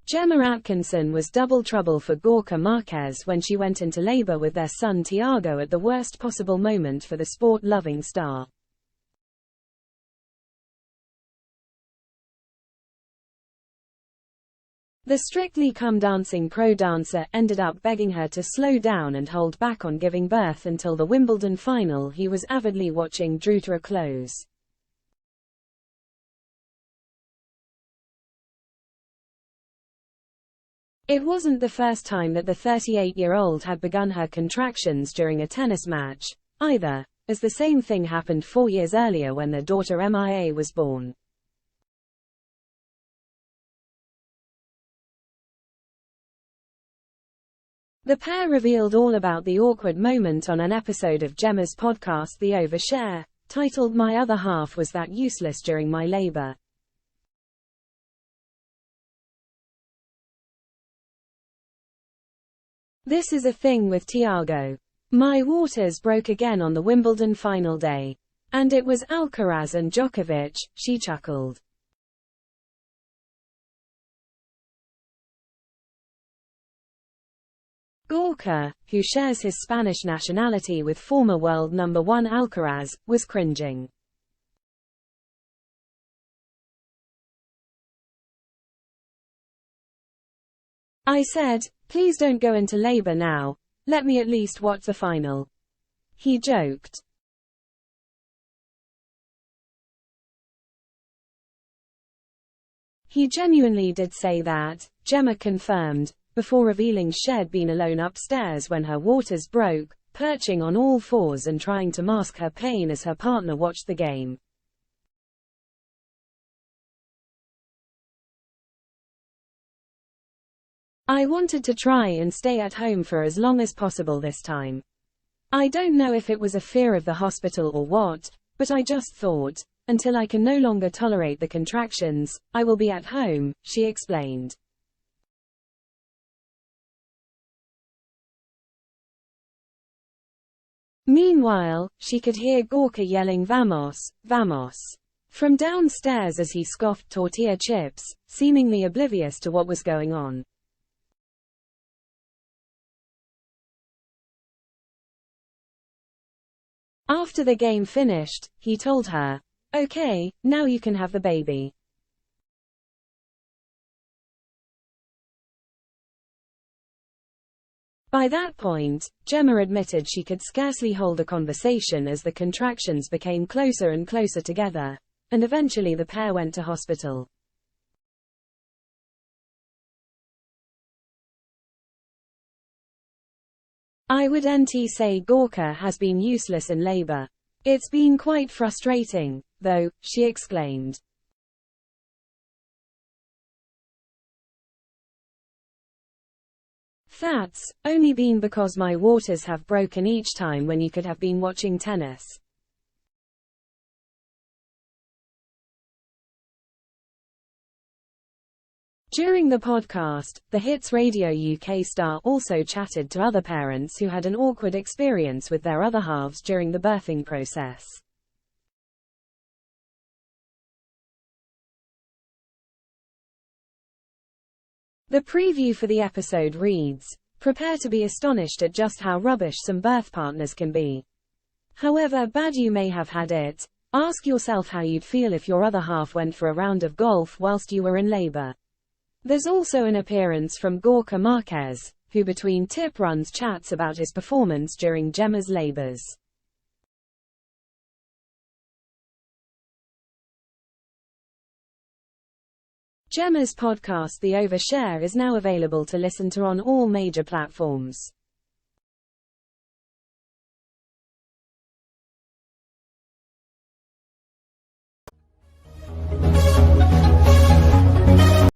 Gemma Atkinson was double trouble for Gorka Marquez when she went into labor with their son Tiago at the worst possible moment for the sport-loving star. The Strictly Come Dancing pro dancer ended up begging her to slow down and hold back on giving birth until the Wimbledon final he was avidly watching drew to a close. It wasn't the first time that the 38-year-old had begun her contractions during a tennis match, either, as the same thing happened 4 years earlier when their daughter Mia was born. The pair revealed all about the awkward moment on an episode of Gemma's podcast The Overshare, titled "My Other Half Was That Useless During My Labor." This is a thing with Tiago. My waters broke again on the Wimbledon final day. And it was Alcaraz and Djokovic, she chuckled. Gorka, who shares his Spanish nationality with former world number 1 Alcaraz, was cringing. I said, "Please don't go into labor now. Let me at least watch the final." He joked. He genuinely did say that, Gemma confirmed, before revealing she'd been alone upstairs when her waters broke, perching on all fours and trying to mask her pain as her partner watched the game. I wanted to try and stay at home for as long as possible this time. I don't know if it was a fear of the hospital or what, but I just thought, until I can no longer tolerate the contractions, I will be at home, she explained. Meanwhile, she could hear Gorka yelling "Vamos, vamos" from downstairs as he scoffed tortilla chips, seemingly oblivious to what was going on. After the game finished, he told her, "Okay, now you can have the baby." By that point, Gemma admitted she could scarcely hold a conversation as the contractions became closer and closer together, and eventually the pair went to hospital. I would say Gorka has been useless in labor. It's been quite frustrating, though, she exclaimed. That's only been because my waters have broken each time when you could have been watching tennis. During the podcast, the Hits Radio UK star also chatted to other parents who had an awkward experience with their other halves during the birthing process. The preview for the episode reads, "Prepare to be astonished at just how rubbish some birth partners can be. However bad you may have had it, ask yourself how you'd feel if your other half went for a round of golf whilst you were in labor." There's also an appearance from Gorka Marquez, who between tip runs chats about his performance during Gemma's labors. Gemma's podcast The Overshare is now available to listen to on all major platforms.